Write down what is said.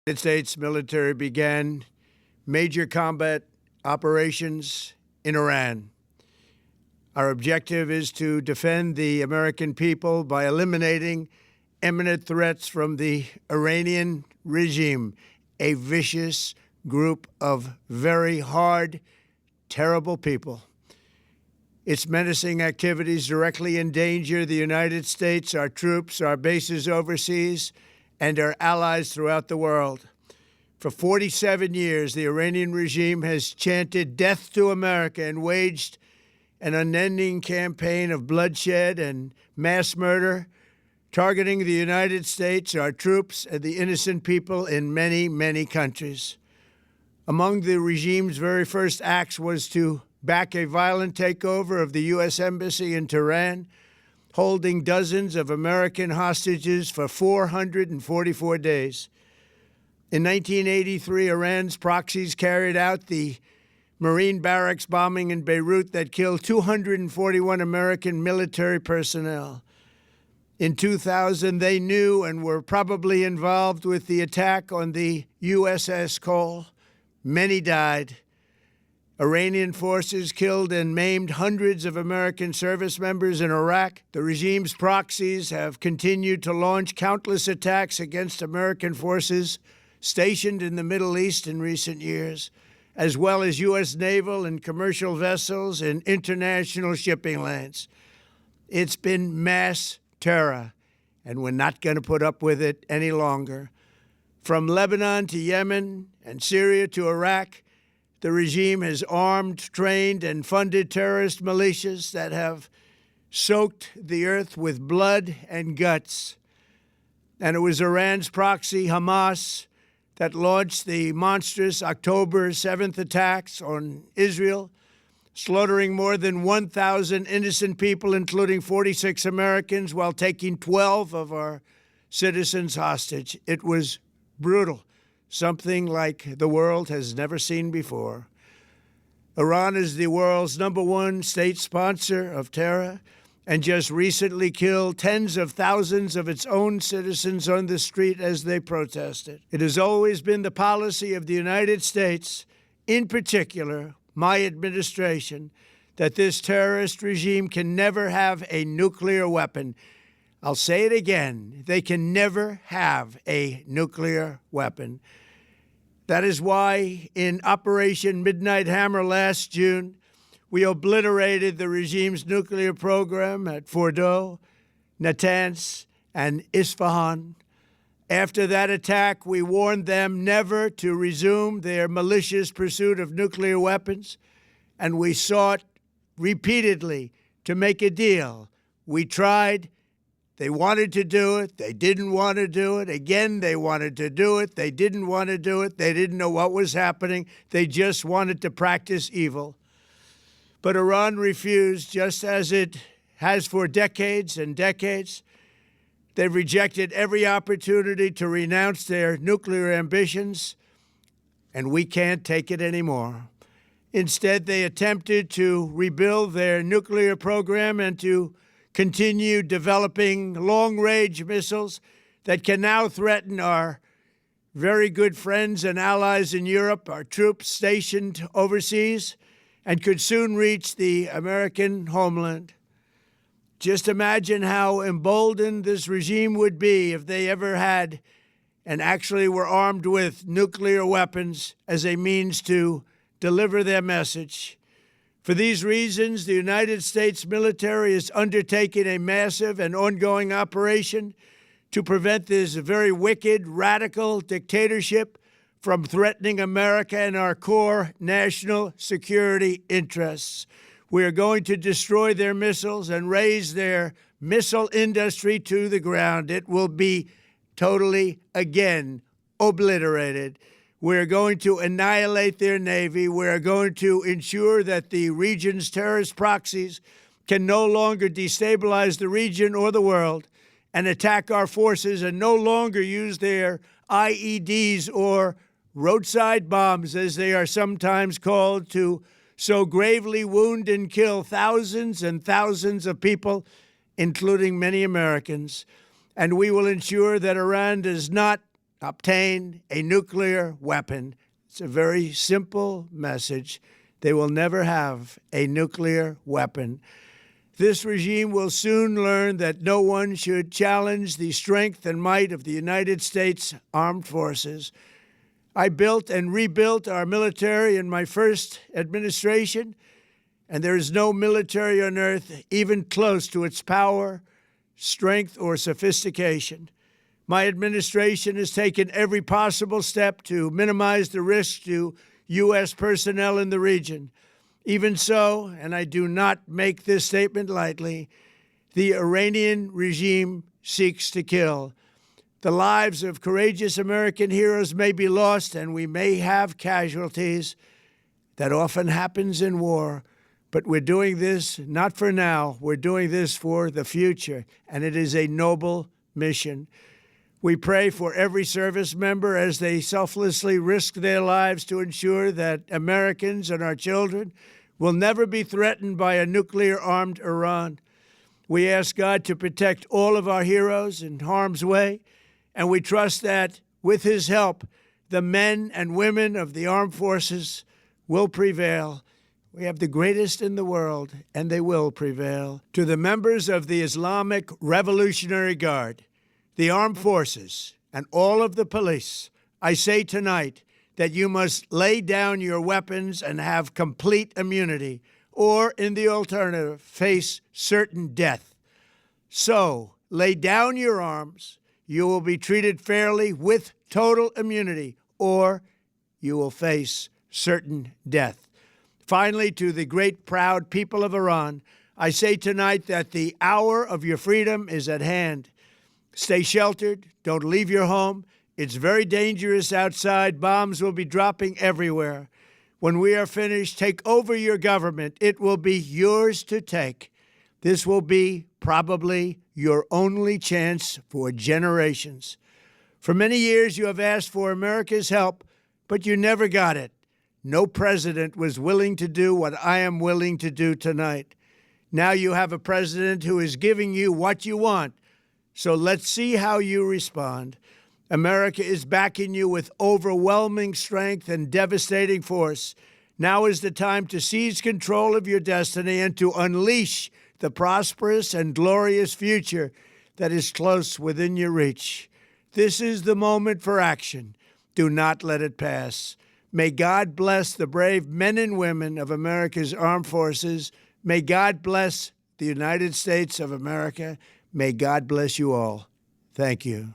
The United States military began major combat operations in Iran. Our objective is to defend the American people by eliminating imminent threats from the Iranian regime, a vicious group of very hard, terrible people. Its menacing activities directly endanger the United States, our troops, our bases overseas, and our allies throughout the world. For 47 years, the Iranian regime has chanted death to America and waged an unending campaign of bloodshed and mass murder, targeting the United States, our troops, and the innocent people in many, many countries. Among the regime's very first acts was to back a violent takeover of the U.S. Embassy in Tehran, holding dozens of American hostages for 444 days. In 1983, Iran's proxies carried out the Marine barracks bombing in Beirut that killed 241 American military personnel. In 2000, they knew and were probably involved with the attack on the USS Cole. Many died. Iranian forces killed and maimed hundreds of American service members in Iraq. The regime's proxies have continued to launch countless attacks against American forces stationed in the Middle East in recent years, as well as U.S. naval and commercial vessels and international shipping lanes. It's been mass terror, and we're not going to put up with it any longer. From Lebanon to Yemen and Syria to Iraq, the regime has armed, trained, and funded terrorist militias that have soaked the earth with blood and guts. And it was Iran's proxy, Hamas, that launched the monstrous October 7th attacks on Israel, slaughtering more than 1,000 innocent people, including 46 Americans, while taking 12 of our citizens hostage. It was brutal, something like the world has never seen before. Iran is the world's #1 state sponsor of terror and just recently killed tens of thousands of its own citizens on the street as they protested. It has always been the policy of the United States, in particular, my administration, that this terrorist regime can never have a nuclear weapon. I'll say it again, they can never have a nuclear weapon. That is why in Operation Midnight Hammer last June, we obliterated the regime's nuclear program at Fordow, Natanz, and Isfahan. After that attack, we warned them never to resume their malicious pursuit of nuclear weapons, and we sought repeatedly to make a deal. We tried. They wanted to do it. They didn't want to do it. Again, they wanted to do it. They didn't want to do it. They didn't know what was happening. They just wanted to practice evil. But Iran refused, just as it has for decades and decades. They've rejected every opportunity to renounce their nuclear ambitions, and we can't take it anymore. Instead, they attempted to rebuild their nuclear program and to continue developing long-range missiles that can now threaten our very good friends and allies in Europe, our troops stationed overseas, and could soon reach the American homeland. Just imagine how emboldened this regime would be if they ever had and actually were armed with nuclear weapons as a means to deliver their message. For these reasons, the United States military is undertaking a massive and ongoing operation to prevent this very wicked, radical dictatorship from threatening America and our core national security interests. We are going to destroy their missiles and raise their missile industry to the ground. It will be totally, again, obliterated. We're going to annihilate their Navy. We're going to ensure that the region's terrorist proxies can no longer destabilize the region or the world and attack our forces and no longer use their IEDs or roadside bombs, as they are sometimes called, to so gravely wound and kill thousands and thousands of people, including many Americans. And we will ensure that Iran does not obtain a nuclear weapon. It's a very simple message. They will never have a nuclear weapon. This regime will soon learn that no one should challenge the strength and might of the United States Armed Forces. I built and rebuilt our military in my first administration, and there is no military on earth even close to its power, strength, or sophistication. My administration has taken every possible step to minimize the risk to U.S. personnel in the region. Even so, and I do not make this statement lightly, the Iranian regime seeks to kill. The lives of courageous American heroes may be lost, and we may have casualties. That often happens in war. But we're doing this not for now. We're doing this for the future, and it is a noble mission. We pray for every service member as they selflessly risk their lives to ensure that Americans and our children will never be threatened by a nuclear-armed Iran. We ask God to protect all of our heroes in harm's way, and we trust that, with his help, the men and women of the armed forces will prevail. We have the greatest in the world, and they will prevail. To the members of the Islamic Revolutionary Guard, the armed forces, and all of the police, I say tonight that you must lay down your weapons and have complete immunity, or, in the alternative, face certain death. So, lay down your arms. You will be treated fairly with total immunity, or you will face certain death. Finally, to the great, proud people of Iran, I say tonight that the hour of your freedom is at hand. Stay sheltered. Don't leave your home. It's very dangerous outside. Bombs will be dropping everywhere. When we are finished, take over your government. It will be yours to take. This will be probably your only chance for generations. For many years, you have asked for America's help, but you never got it. No president was willing to do what I am willing to do tonight. Now you have a president who is giving you what you want. So let's see how you respond. America is backing you with overwhelming strength and devastating force. Now is the time to seize control of your destiny and to unleash the prosperous and glorious future that is close within your reach. This is the moment for action. Do not let it pass. May God bless the brave men and women of America's armed forces. May God bless the United States of America. May God bless you all. Thank you.